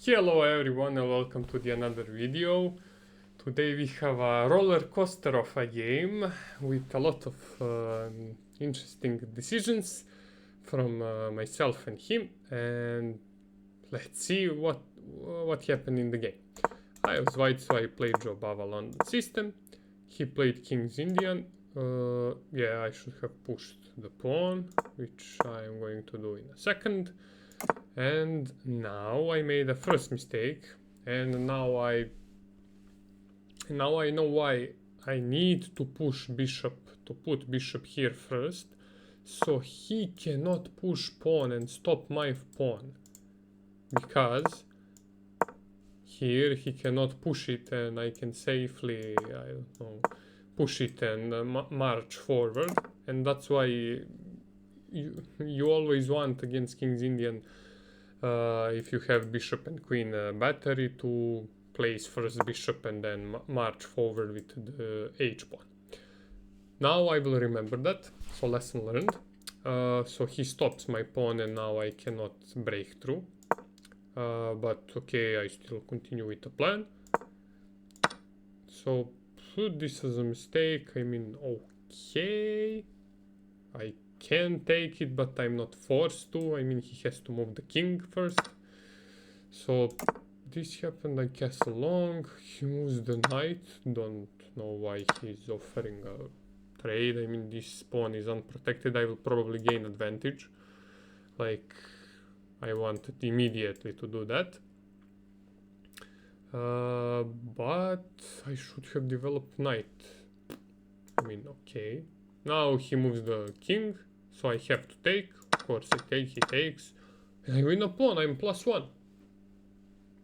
Hello everyone and welcome to another video. Today we have a roller coaster of a game with a lot of interesting decisions from myself and him, and let's see what happened in the game. I was white, so I played Joe Bava London system. He played King's Indian. Yeah, I should have pushed the pawn, which I am going to do in a second. And now I made a first mistake, and now I know why I need to push bishop, to put bishop here first, so he cannot push pawn and stop my pawn, because here he cannot push it and I can safely, I don't know, push it and march forward. And that's why you always want against King's Indian, if you have bishop and queen battery, to place first bishop and then march forward with the h pawn. Now I will remember that, so lesson learned. So he stops my pawn and now I cannot break through. But okay, I still continue with the plan. So this is a mistake. I mean, okay, I can take it, but I'm not forced to. I mean, he has to move the king first. So this happened. I castle long. He moves the knight. Don't know why he's offering a trade. I mean, this pawn is unprotected. I will probably gain advantage. Like, I wanted immediately to do that. But I should have developed knight. I mean, okay. Now he moves the king, so I have to take. Of course I take, he takes. And I win a pawn, I'm +1.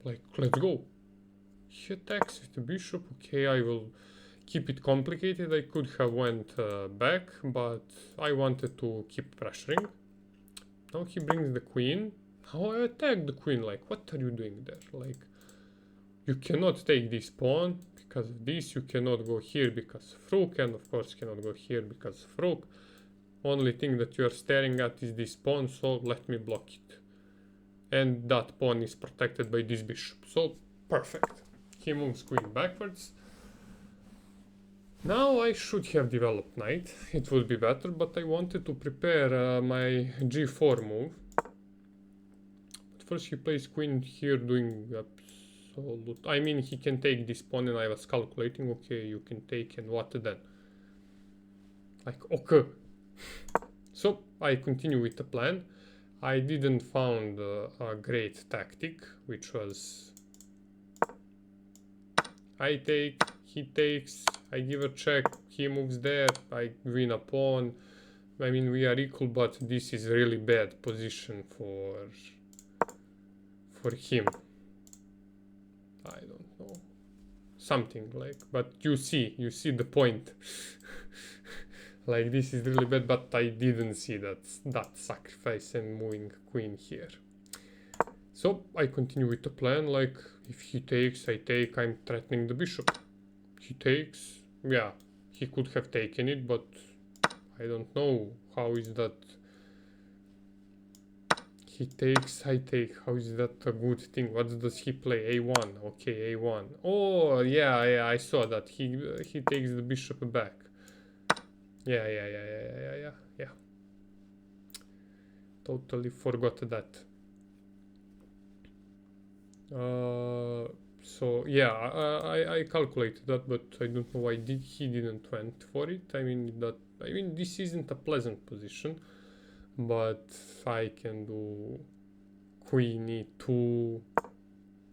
Like, let's go. He attacks with the bishop. Okay, I will keep it complicated. I could have went back, but I wanted to keep pressuring. Now he brings the queen. Now I attack the queen. Like, what are you doing there? Like, you cannot take this pawn because of this. You cannot go here because of rook, and of course cannot go here because of rook. Only thing that you are staring at is this pawn, so let me block it. And that pawn is protected by this bishop, so perfect. He moves queen backwards. Now I should have developed knight. It would be better, but I wanted to prepare my g4 move. But first he plays queen here, doing absolute. I mean, he can take this pawn, and I was calculating, okay, you can take, and what then? Like, okay. So I continue with the plan. I didn't found a great tactic, which was I take, he takes, I give a check, he moves there, I win a pawn. I mean, we are equal, but this is really bad position for him. I don't know, something like, but you see the point. Like, this is really bad, but I didn't see that sacrifice and moving queen here. So I continue with the plan. Like, if he takes, I take. I'm threatening the bishop. He takes. Yeah, he could have taken it, but I don't know. How is that? He takes, I take. How is that a good thing? What does he play? A1. Okay, A1. Oh, yeah, I saw that. He takes the bishop back. Yeah. Totally forgot that. So yeah, I calculated that, but I don't know why he didn't went for it. I mean, this isn't a pleasant position, but I can do queen e2,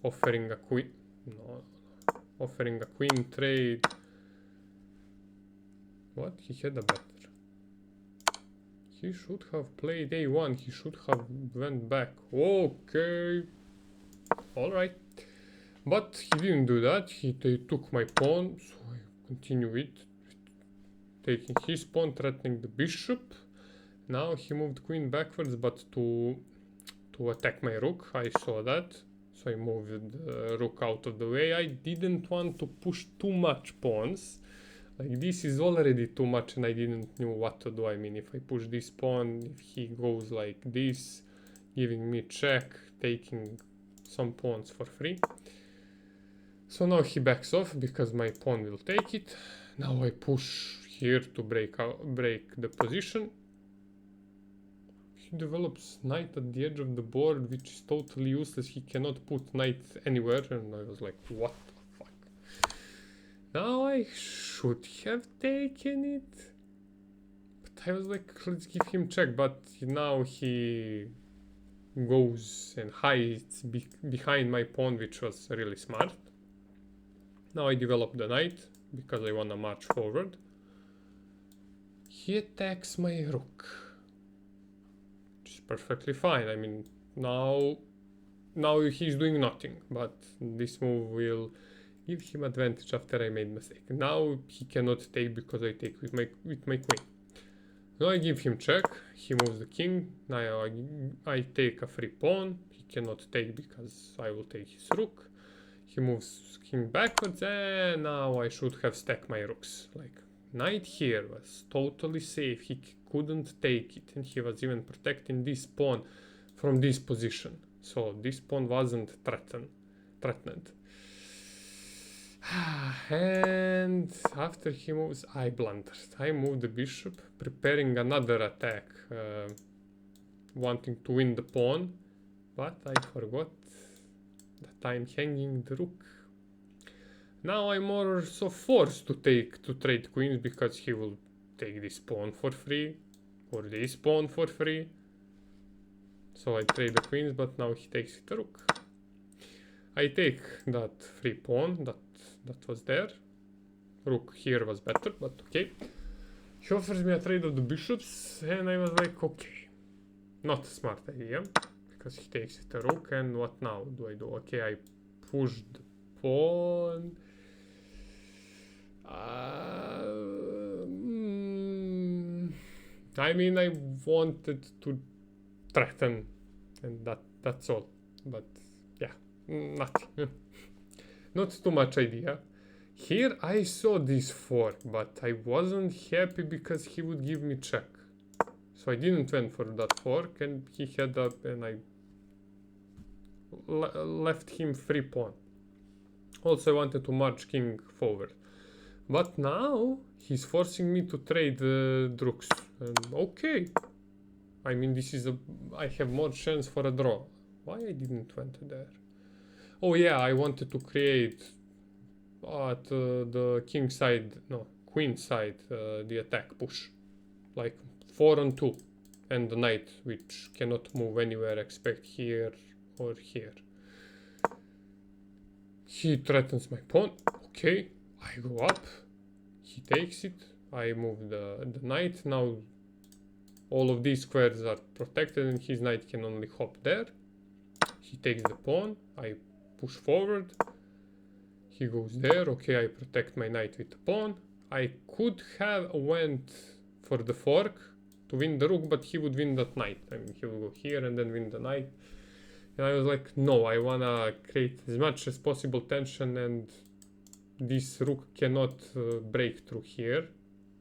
offering a queen. No, offering a queen trade. What? He had a better. He should have played a1. He should have went back. Okay. Alright. But he didn't do that. They took my pawn. So I continue it. Taking his pawn, threatening the bishop. Now he moved queen backwards, but to attack my rook. I saw that. So I moved the rook out of the way. I didn't want to push too much pawns. Like, this is already too much and I didn't know what to do. I mean, if I push this pawn, if he goes like this, giving me check, taking some pawns for free. So now he backs off because my pawn will take it. Now I push here to break the position. He develops knight at the edge of the board, which is totally useless. He cannot put knight anywhere, and I was like, what the fuck? Now I should have taken it. But I was like, let's give him check, but now he goes and hides behind my pawn, which was really smart. Now I develop the knight because I wanna march forward. He attacks my rook, which is perfectly fine. I mean, now he's doing nothing, but this move will give him advantage after I made mistake. Now he cannot take because I take with my queen. Now I give him check. He moves the king. Now I take a free pawn. He cannot take because I will take his rook. He moves king backwards, and now I should have stacked my rooks. Like, knight here was totally safe. He couldn't take it, and he was even protecting this pawn from this position. So this pawn wasn't threatened. And after he moves, I blundered. I moved the bishop, preparing another attack, wanting to win the pawn, but I forgot that I'm hanging the rook. Now I'm more so forced to trade queens because he will take this pawn for free or this pawn for free. So I trade the queens, but now he takes the rook. I take that free pawn that was there. Rook here was better, but okay. He offers me a trade of the bishops, and I was like, okay, not a smart idea. Because he takes the rook, and what now do I do? Okay, I push the pawn. I mean, I wanted to threaten, and that's all. But yeah, nothing. Not too much idea. Here I saw this fork, but I wasn't happy because he would give me check. So I didn't went for that fork, and he had up, and I left him free pawn. Also I wanted to march king forward, but now he's forcing me to trade the rooks. And okay, I mean, this is I have more chance for a draw. Why I didn't went there? Oh yeah, I wanted to create at the king side, no, queen side, the attack push, like 4 on 2, and the knight which cannot move anywhere except here or here. He threatens my pawn. Okay, I go up. He takes it. I move the knight. Now all of these squares are protected and his knight can only hop there. He takes the pawn. I push forward. He goes there. Okay, I protect my knight with the pawn. I could have went for the fork to win the rook, but he would win that knight. I mean, he will go here and then win the knight. And I was like, no, I wanna create as much as possible tension, and this rook cannot break through here,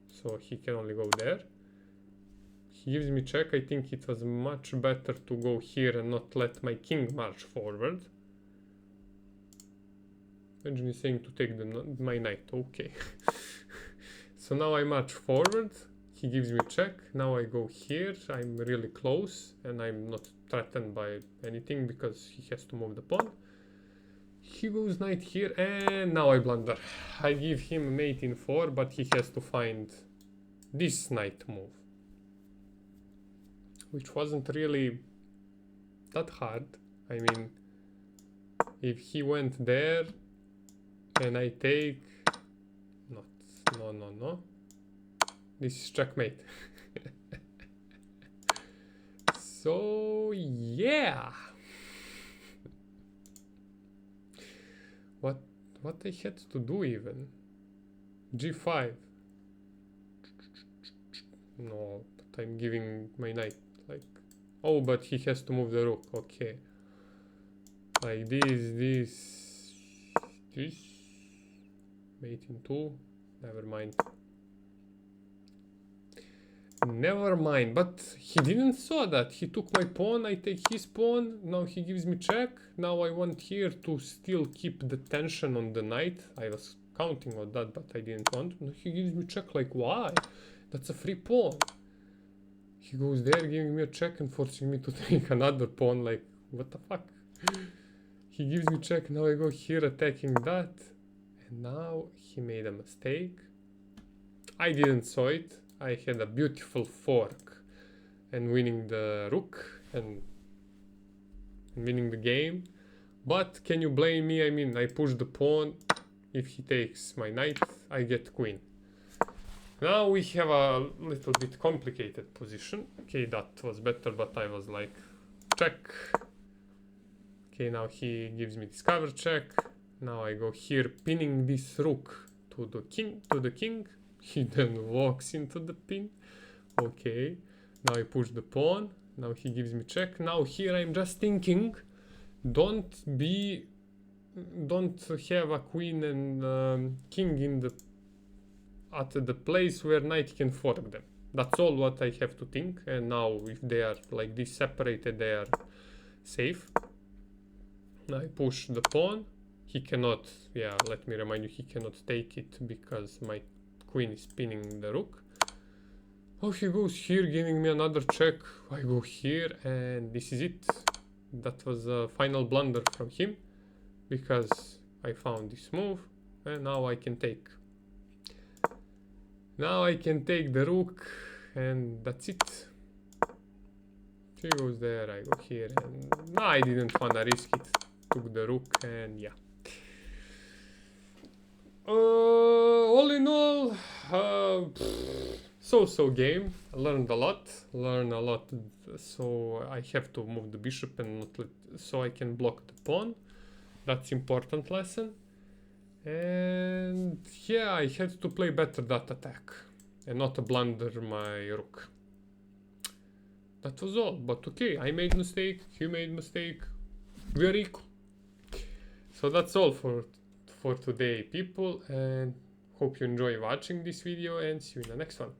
so he can only go there. He gives me check. I think it was much better to go here and not let my king march forward. Imagine me saying to take my knight. Okay. So now I march forward. He gives me check. Now I go here. I'm really close and I'm not threatened by anything because he has to move the pawn. He goes knight here and now I blunder. I give him mate in 4, but he has to find this knight move, which wasn't really that hard. I mean, if he went there and I take... No. This is checkmate. So, yeah. What I had to do even? G5. No, but I'm giving my knight, like... Oh, but he has to move the rook, okay. Like this. Mate in 2. Never mind. Never mind, but he didn't saw that. He took my pawn, I take his pawn, now he gives me check. Now I want here to still keep the tension on the knight. I was counting on that, but I didn't want. Now he gives me check, like why? That's a free pawn. He goes there giving me a check and forcing me to take another pawn, like what the fuck? He gives me check, now I go here attacking that. And now he made a mistake. I didn't saw it. I had a beautiful fork and winning the rook and winning the game. But can you blame me? I mean, I push the pawn. If he takes my knight, I get queen. Now we have a little bit complicated position. Okay, that was better, but I was like, check. Okay, now he gives me discover check. Now I go here, pinning this rook to the king. He then walks into the pin. Okay, now I push the pawn. Now he gives me check. Now here I'm just thinking, don't have a queen and king in the at the place where knight can fork them. That's all what I have to think. And now if they are like this separated, they are safe. Now I push the pawn. He cannot, yeah, let me remind you, he cannot take it because my queen is pinning the rook. Oh, he goes here giving me another check. I go here and this is it. That was a final blunder from him because I found this move and now I can take. Now I can take the rook and that's it. He goes there, I go here and no, I didn't wanna risk it. Took the rook and yeah. All in all, so game. I learned a lot. So I have to move the bishop and not let, so I can block the pawn. That's important lesson. And yeah, I had to play better that attack and not blunder my rook. That was all. But okay, I made mistake. You made mistake. We are equal. So that's all for today, people, and hope you enjoy watching this video and see you in the next one.